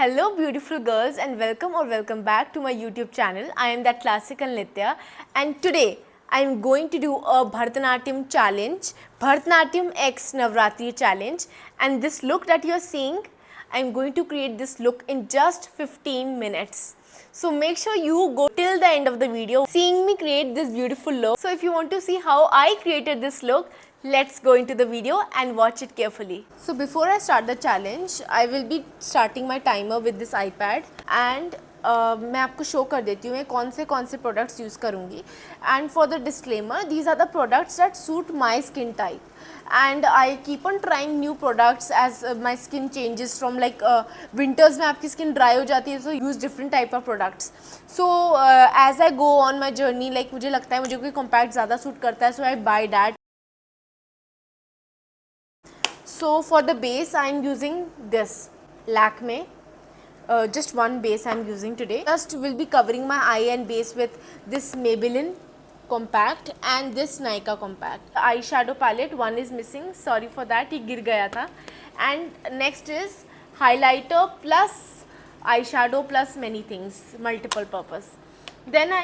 Hello beautiful girls and welcome back to my YouTube channel. I am that classical Nitya and today I am going to do a Bharatanatyam challenge, Bharatanatyam X Navratri challenge, and this look that you are seeing, I am going to create this look in just 15 minutes. So make sure you go till the end of the video seeing me create this beautiful look. So if you want to see how I created this look, let's go into the video and watch it carefully. So before I start the challenge, I will be starting my timer with this iPad and मैं आपको show कर देती हूँ मैं कौन से products use करूँगी and for the disclaimer these are the products that suit my skin type and I keep on trying new products as my skin changes from like winters में आपकी skin dry हो जाती है so use different type of products. So as I go on my journey like मुझे लगता है मुझे कोई compact ज़्यादा सूट करता है so I buy that. So for the base I am using this Lakme. Just one base I am using today. Just will be covering my eye and base with this Maybelline compact and this Nykaa compact. The eyeshadow palette one is missing, sorry for that, ये गिर गया था. And next is highlighter plus eyeshadow plus many things, multiple purpose. Then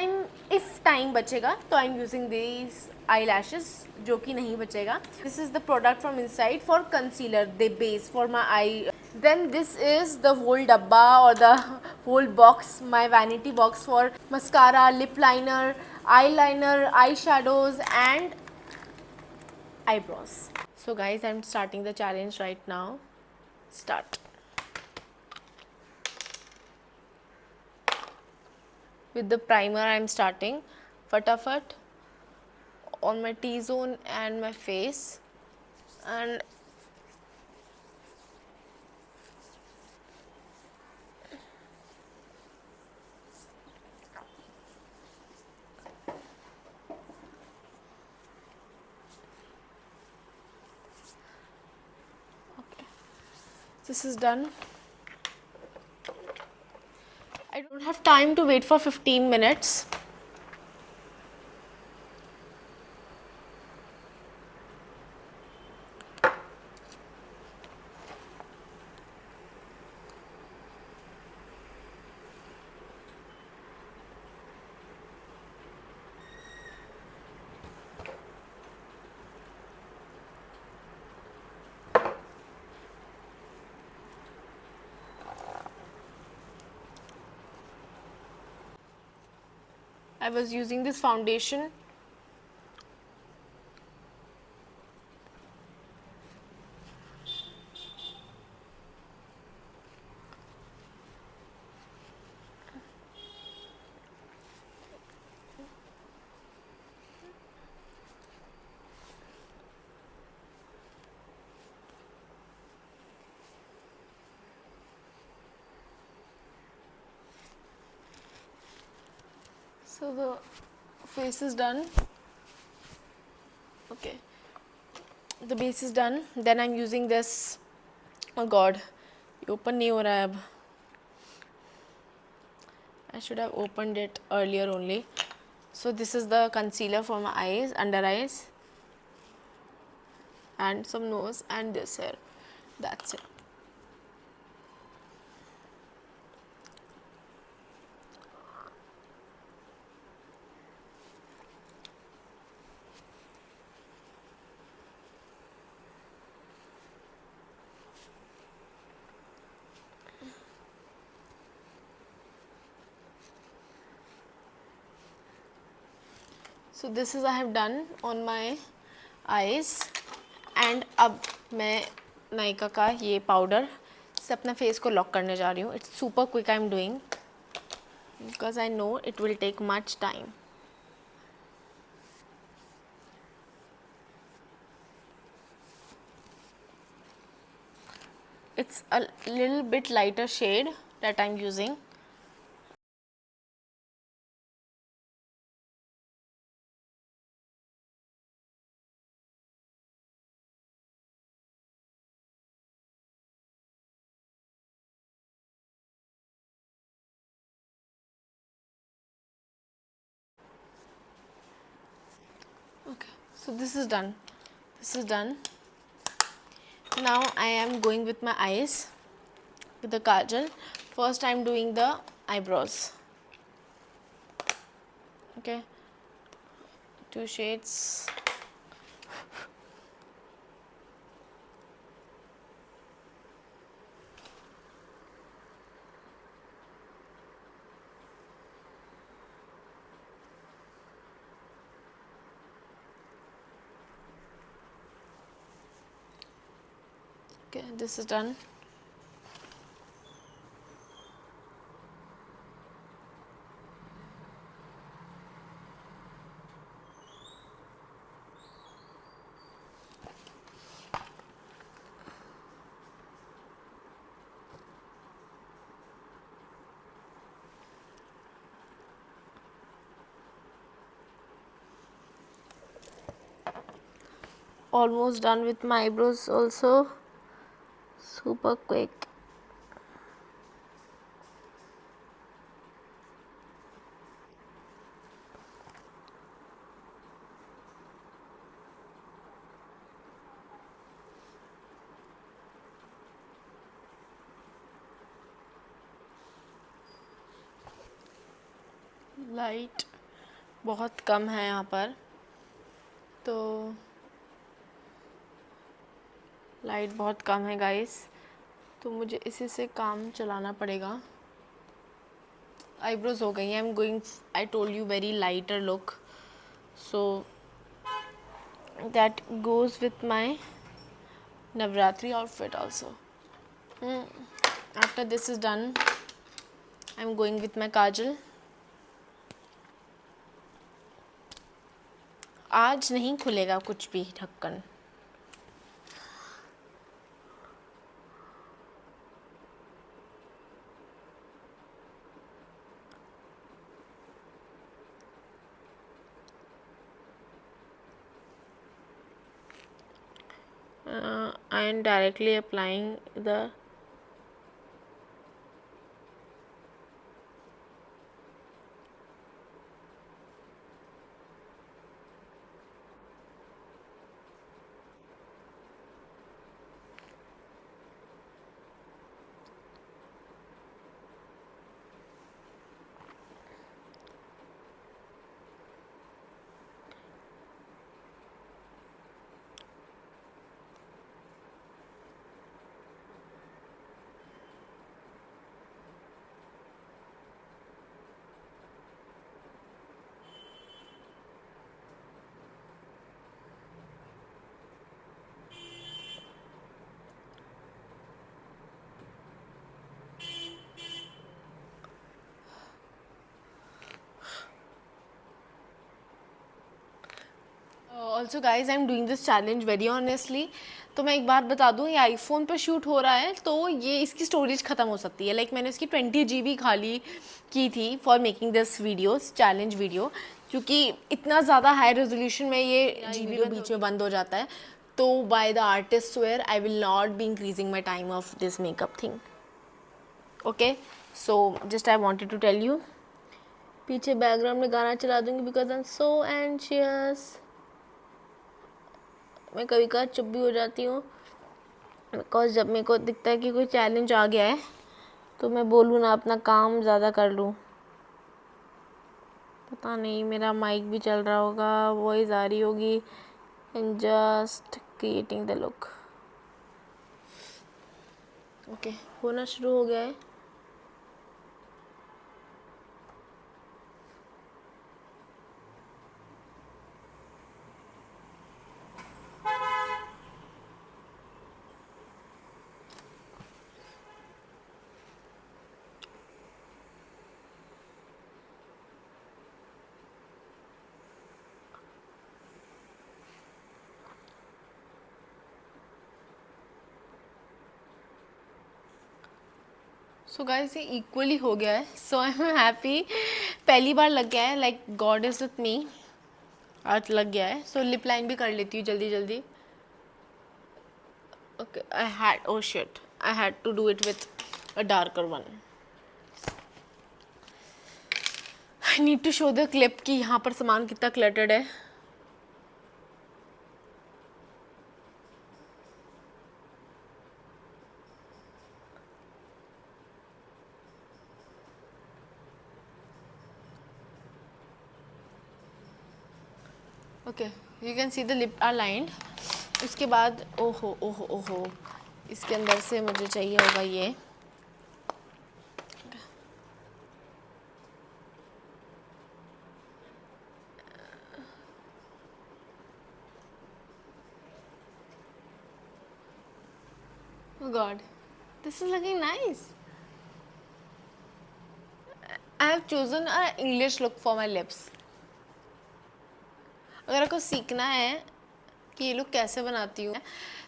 if time बचेगा तो I'm using these eyelashes जो कि नहीं बचेगा. This is the product from inside for concealer, the base for my eye. Then this is the whole dabba or the whole box, my vanity box for mascara, lip liner, eyeliner, eyeshadows and eyebrows. So guys, I'm starting the challenge right now. Start. With the primer I'm starting. Fatafat on my T-zone and my face and this is done. I don't have time to wait for 15 minutes. I was using this foundation. So the face is done. Okay, the base is done. Then I'm using this. Oh God, ये open नहीं हो रहा है अब. I should have opened it earlier only. So this is the concealer for my eyes, under eyes, and some nose and this here. That's it. So this is I have done on my eyes and अब मैं नायका का ये powder से अपना face को lock करने जा रही हूँ. It's super quick I'm doing because I know it will take much time. It's a little bit lighter shade that I'm using. Okay, so this is done. This is done. Now I am going with my eyes with the kajal. First I'm doing the eyebrows. Okay, 2 shades. Okay, this is done. Almost done with my eyebrows also. Super quick. Light बहुत कम है यहाँ पर, तो light बहुत कम है guys, तो मुझे इसी से काम चलाना पड़ेगा. आईब्रोज हो गई. I am going, I told you, very lighter look, so that goes with my Navratri outfit also. After this is done, I am going with my kajal. आज नहीं खुलेगा कुछ भी ढक्कन. I am directly applying the also guys I am doing this challenge very honestly. तो मैं एक बात बता दूँ, ये आईफोन पर शूट हो रहा है तो ये इसकी स्टोरेज ख़त्म हो सकती है. लाइक मैंने इसकी 20 GB खाली की थी for making this videos, challenge video, क्योंकि इतना ज़्यादा हाई रेजोल्यूशन में ये वीडियो बीच में बंद हो जाता है. तो by the artist where I will not be increasing my time of this makeup thing. Okay, so just I wanted to tell you. पीछे बैकग्राउंड में गाना चला दूँगी because I am so anxious. मैं कभी कभार चुप भी हो जाती हूँ बिकॉज जब मेरे को दिखता है कि कोई चैलेंज आ गया है तो मैं बोलूँ ना, अपना काम ज़्यादा कर लूँ. पता नहीं, मेरा माइक भी चल रहा होगा, वॉइस आ रही होगी, and just creating the look. Okay, होना शुरू हो गया है. सो गाइस ये इक्वली हो गया है, सो आई एम हैप्पी. पहली बार लग गया है, like God is with me. आज लग गया है. सो लिप लाइन भी कर लेती हूँ जल्दी जल्दी. Okay, I had, oh shit, I had to do it with a darker one. I need to show the clip कि यहाँ पर सामान कितना क्लटर्ड है. Okay, you can see the lip are lined. उसके बाद ओहो ओहो ओहो, इसके अंदर से मुझे चाहिए होगा ये. Oh God, this is looking nice. I have chosen a English look for my lips. अगर आपको सीखना है कि ये लुक कैसे बनाती हूँ,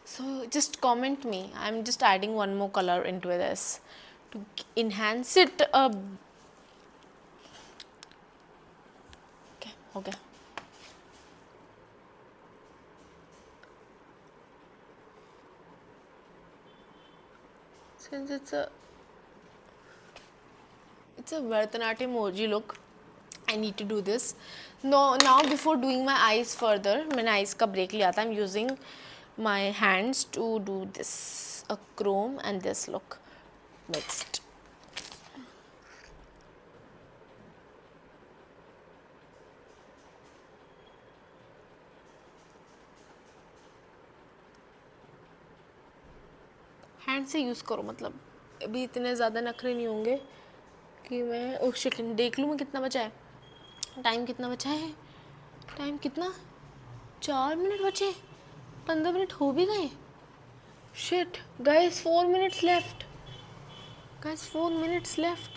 so just comment me. I'm just adding one more color into this to enhance it. Okay. Since it's a Bharatanatyam emoji look, I need to do this. No, now before doing my eyes further, मैंने eyes का break लिया था. I'm using my hands to do this, a chrome and this look mixed. Hand से use करो, मतलब अभी इतने ज़्यादा नखरे नहीं होंगे कि मैं सेकंड देख लूँ मैं कितना बचा है. टाइम कितना बचा है? टाइम कितना? 4 मिनट बचे. 15 मिनट हो भी गए. Shit guys, 4 minutes left. Guys 4 minutes left.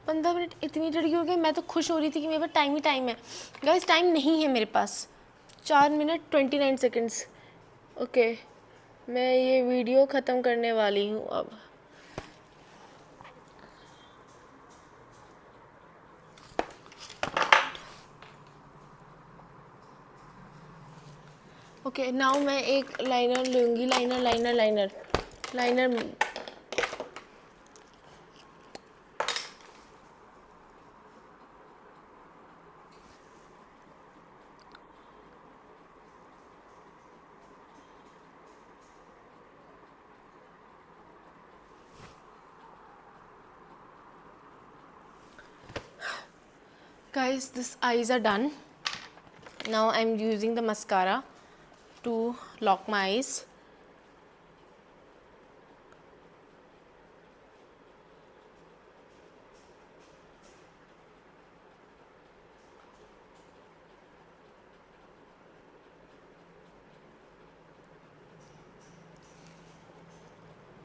15 minute इतनी जल्दी हो गई. मैं तो खुश हो रही थी कि मेरे पास टाइम ही टाइम है. गाइस टाइम नहीं है मेरे पास. 4 मिनट 29 सेकेंड्स. ओके, मैं ये वीडियो ख़त्म करने वाली हूँ अब. ओके, नाउ मैं एक लाइनर लूँगी. Liner Guys, these eyes are done. Now I'm using the mascara to lock my eyes.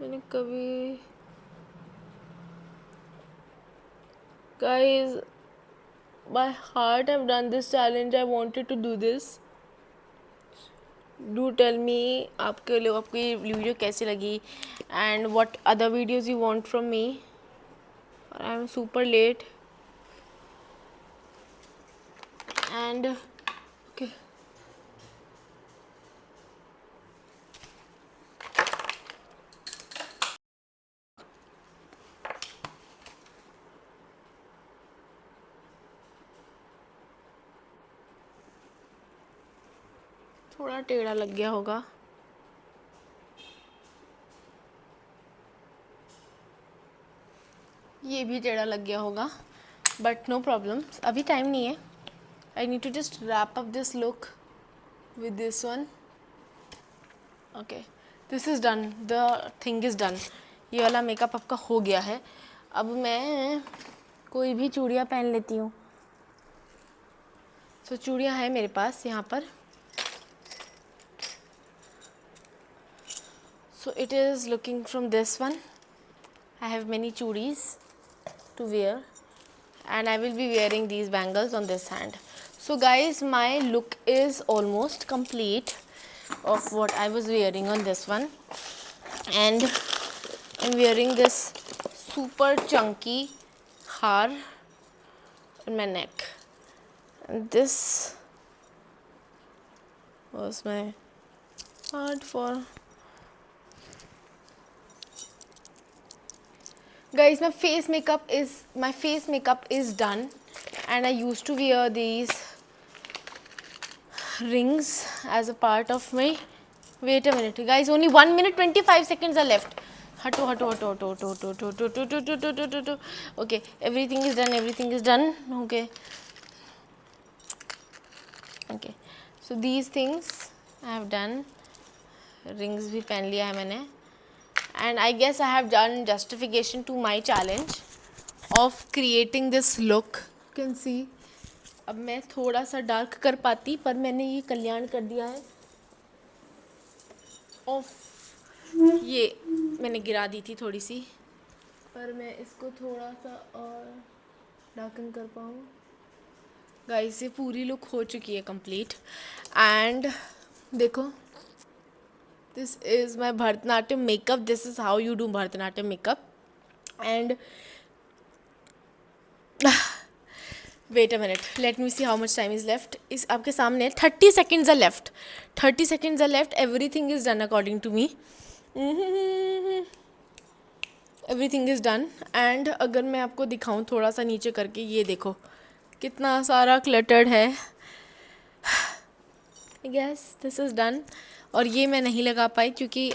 मैंने कभी guys, by heart I've done this challenge. I wanted to do this. Do tell me आपको ये video कैसी लगी and what other videos you want from me. I'm super late and okay. थोड़ा टेढ़ा लग गया होगा. ये भी टेढ़ा लग गया होगा, बट नो प्रॉब्लम. अभी टाइम नहीं है. I need to just wrap up this look with this one. Okay, this is done. The thing is done. ये वाला मेकअप आपका हो गया है. अब मैं कोई भी चूड़ियाँ पहन लेती हूँ. तो चूड़ियाँ हैं मेरे पास यहाँ पर. So it is looking from this one. I have many churis to wear and I will be wearing these bangles on this hand. So guys, my look is almost complete of what I was wearing on this one, and I'm wearing this super chunky haar on my neck, and this was my heart for. Guys, my face makeup is done, and I used to wear these rings as a part of my. Wait a minute, guys. Only 1 minute 25 seconds are left. Okay, everything is done. Okay. So these things I have done. Rings भी पहन लिया है मैंने. And I guess I have done justification to my challenge of creating this look. Can see अब मैं थोड़ा सा dark कर पाती, पर मैंने ये कल्याण कर दिया है. ऑफ ये मैंने गिरा दी थी थोड़ी सी, पर मैं इसको थोड़ा सा और डार्कन कर पाऊँ. गाइस ये पूरी लुक हो चुकी है कंप्लीट. एंड देखो, this is my Bharatanatyam makeup. This is how you do Bharatanatyam makeup. And wait a minute, let me see how much time is left. इस आपके सामने 30 seconds are left. 30 seconds are left. Everything is done according to me. Everything is done. And अगर मैं आपको दिखाऊं थोड़ा सा नीचे करके, ये देखो कितना सारा क्लटर्ड है. I guess this is done. और ये मैं नहीं लगा पाई क्योंकि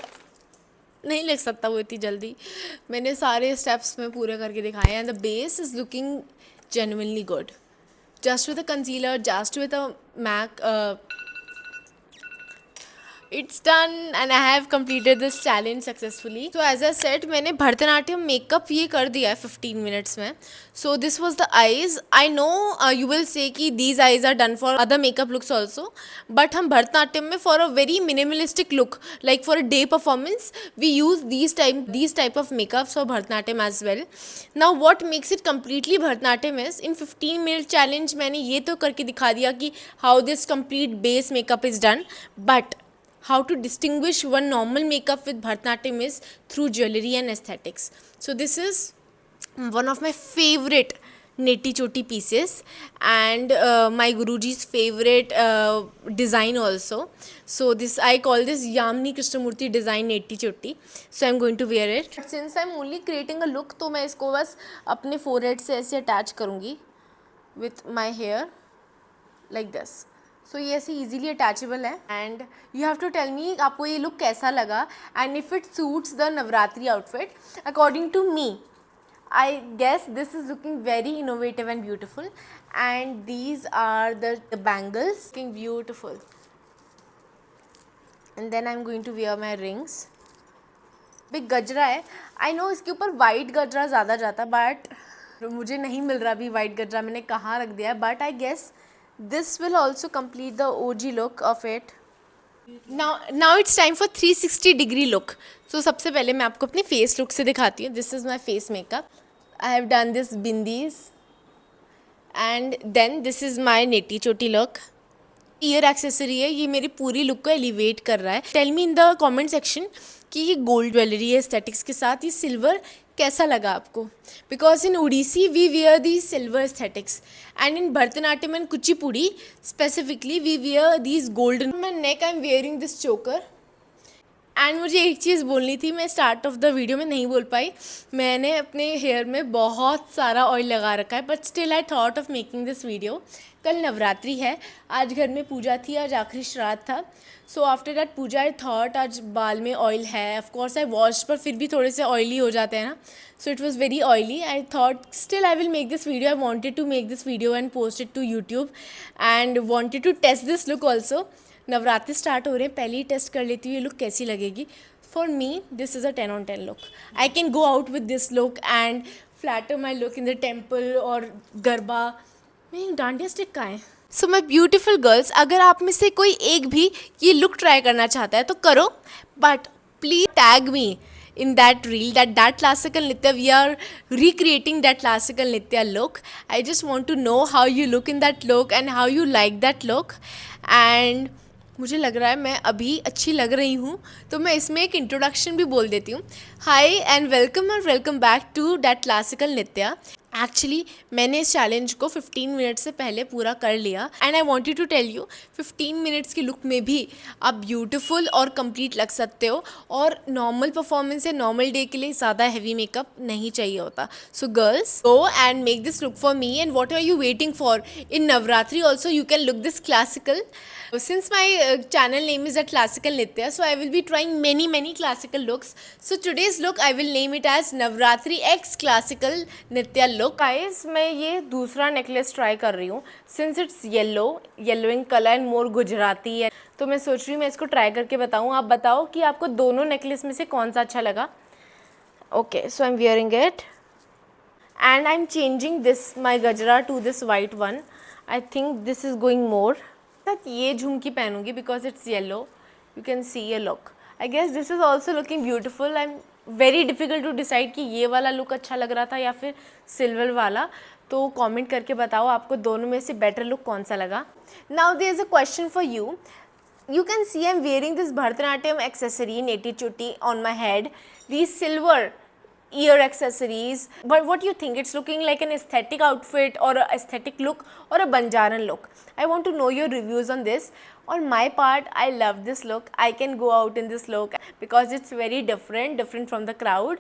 नहीं लग सकता वो इतनी जल्दी. मैंने सारे स्टेप्स में पूरे करके दिखाए. And the base is looking genuinely good. Just with a concealer, just with a MAC, it's done and I have completed this challenge successfully. So as I said, मैंने भरतनाट्यम मेकअप ये कर दिया है 15 minutes में. So this was the eyes. I know you will say कि these eyes are done for other makeup looks also, but हम भरतनाट्यम में for a very minimalistic look, like for a day performance, we use these type of makeups for Bharatanatyam as well. Now what makes it completely Bharatanatyam is in 15-minute challenge मैंने ये तो करके दिखा दिया कि how this complete base makeup is done, but how to distinguish one normal makeup with Bharatanatyam is through jewelry and aesthetics. So this is one of my favorite neti choti pieces and my Guruji's favorite design also. So this I call this Yamini Krishnamurti design neti choti. So I'm going to wear it. Since I'm only creating a look, तो मैं इसको बस अपने forehead से ऐसे attach करूँगी with my hair like this. So ये ऐसे ईजिली अटैचेबल है. And you have to tell me आपको ये लुक कैसा लगा and if it suits the Navratri outfit according to me. I guess this is looking very innovative and beautiful. And these are the bangles looking beautiful. And then I am going to wear my rings. Big gajra है. I know इसके ऊपर white गजरा ज़्यादा जाता, but मुझे नहीं मिल रहा अभी वाइट गजरा. मैंने कहाँ रख दिया है, but I guess this will also complete the OG look of it. Now it's time for 360-degree look. So सबसे पहले मैं आपको अपनी face look से दिखाती हूँ. This is my face makeup. I have done this bindis and then this is my neti choti look. Year accessory है, ये मेरी पूरी लुक को एलिवेट कर रहा है. Tell me in the comment section कि ये गोल्ड ज्वेलरी है एस्थेटिक्स के साथ, ये सिल्वर कैसा लगा आपको. Because in Odissi we wear the silver aesthetics and in Bharatanatyam and Kuchipudi specifically we wear these golden. My neck I am wearing this choker. And मुझे एक चीज़ बोलनी थी, मैं स्टार्ट ऑफ द वीडियो में नहीं बोल पाई. मैंने अपने हेयर में बहुत सारा ऑयल लगा रखा है, but still I thought of making this video. कल नवरात्रि है, आज घर में पूजा थी, आज आखिरी श्राद्ध था. So after that puja I thought आज बाल में ऑयल है. ऑफकोर्स आई वॉश, पर फिर भी थोड़े से ऑयली हो जाते हैं ना. So it was very oily. I thought still I will make this video. I wanted to make this video and post it to YouTube and wanted to test this look also. Navratri start हो रहे हैं, पहले ही test कर लेती हूँ ये look कैसी लगेगी. For me this is a 10 on 10 look. I can go out with this look and flatter my look in the temple और गरबा. मैं डांडिया स्टिक कहाँ है. सो माई ब्यूटिफुल गर्ल्स, अगर आप में से कोई एक भी ये लुक ट्राई करना चाहता है तो करो, but please tag me in that reel that classical nitya we are recreating that classical nitya look. I just want to know how you look in that look and how you like that look. And मुझे लग रहा है मैं अभी अच्छी लग रही हूँ, तो मैं इसमें एक इंट्रोडक्शन भी बोल देती हूँ. Hi and welcome back to that classical Nitya. Actually मैंने इस चैलेंज को 15 मिनट्स से पहले पूरा कर लिया and I wanted to tell you 15 minutes की लुक में भी आप ब्यूटीफुल और कंप्लीट लग सकते हो. और नॉर्मल परफॉर्मेंस या नॉर्मल डे के लिए ज़्यादा हैवी मेकअप नहीं चाहिए होता. So girls go and make this look for me. And what are you waiting for? In Navratri also you can look this classical. Since my channel name is a Classical Nitya, so I will be trying many classical looks. So today's look I will name it as Navratri X Classical Nitya look. Hello guys, मैं ये दूसरा necklace try कर रही हूँ. Since it's yellow in colour and more Gujarati है, तो मैं सोच रही हूँ मैं इसको ट्राई करके बताऊँ. आप बताओ कि आपको दोनों नेकलेस में से कौन सा अच्छा लगा. Okay, so I am wearing it and I'm changing this my gajra to this white one. I think this is going more. that ये झुमकी पहनूंगी because it's yellow. You can see a look. I guess this is also looking beautiful. I'm very difficult to decide कि ये वाला look अच्छा लग रहा था या फिर silver वाला. तो comment करके बताओ आपको दोनों में से better look कौन सा लगा. Now there is a question for you. You can see I'm wearing this Bharatanatyam accessory, neti chutti on my head. These silver ear accessories, but what do you think? It's looking like an aesthetic outfit or a aesthetic look or a Banjaran look. I want to know your reviews on this. On my part, I love this look. I can go out in this look because it's very different from the crowd.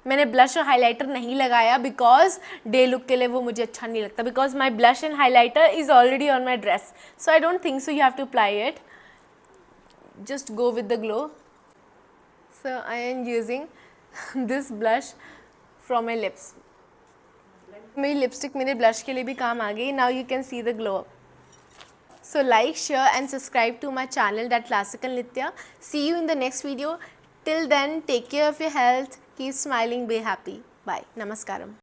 मैंने blush और highlighter नहीं लगाया because day look के लिए वो मुझे अच्छा नहीं लगता, because my blush and highlighter is already on my dress, so I don't think so you have to apply it. Just go with the glow. So I am using this blush from my lips. मेरी lipstick मेरे blush के लिए भी काम आ गई. Now you can see the glow. So like, share and subscribe to my channel, That Classical Nitya. See you in the next video. Till then, take care of your health. Keep smiling, be happy. Bye. Namaskaram.